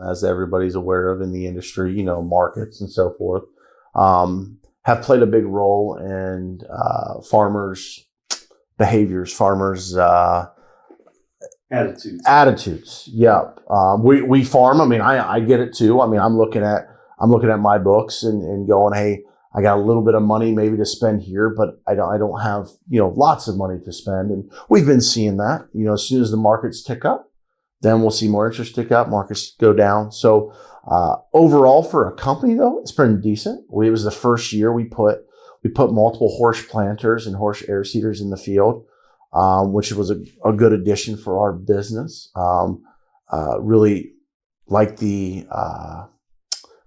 as everybody's aware of in the industry, markets and so forth, have played a big role in farmers' behaviors, farmers' attitudes. Yep. We farm. I mean, I get it too. I mean, I'm looking at my books and going, hey, I got a little bit of money maybe to spend here, but I don't have, lots of money to spend. And we've been seeing that, as soon as the markets tick up, then we'll see more interest tick up, markets go down. So, overall for a company though, it's been decent. It was the first year we put multiple horse planters and horse air seeders in the field, which was a good addition for our business. Really like the,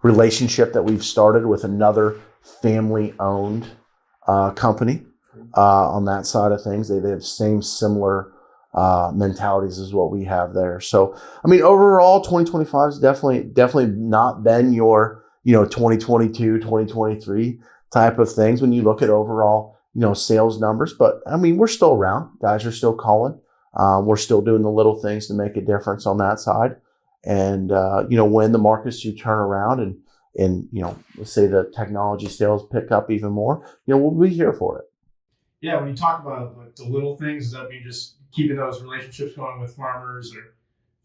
relationship that we've started with another family-owned company on that side of things. They have similar mentalities as what we have there. So, I mean, overall, 2025 is definitely not been your 2022, 2023 type of things when you look at overall sales numbers. But I mean, we're still around. Guys are still calling. We're still doing the little things to make a difference on that side. And, when the markets do turn around and let's say the technology sales pick up even more, we'll be here for it. Yeah. When you talk about like the little things, does that mean just keeping those relationships going with farmers or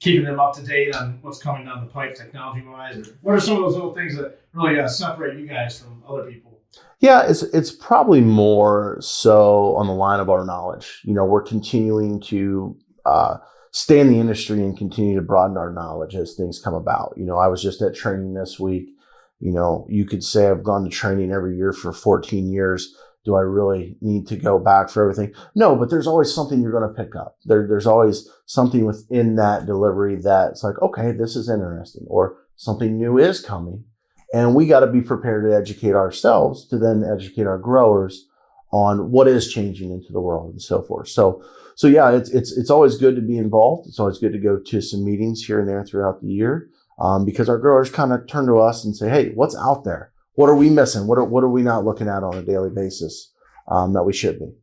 keeping them up to date on what's coming down the pipe technology wise? Or what are some of those little things that really separate you guys from other people? Yeah, it's probably more so on the line of our knowledge. We're continuing to stay in the industry and continue to broaden our knowledge as things come about. I was just at training this week. You could say I've gone to training every year for 14 years. Do I really need to go back for everything? No, but there's always something you're going to pick up. There's always something within that delivery that's like, okay, this is interesting, or something new is coming. And we got to be prepared to educate ourselves to then educate our growers on what is changing into the world and so forth. So yeah, it's always good to be involved. It's always good to go to some meetings here and there throughout the year, because our growers kind of turn to us and say, hey, what's out there? What are we missing? What are we not looking at on a daily basis, that we should be?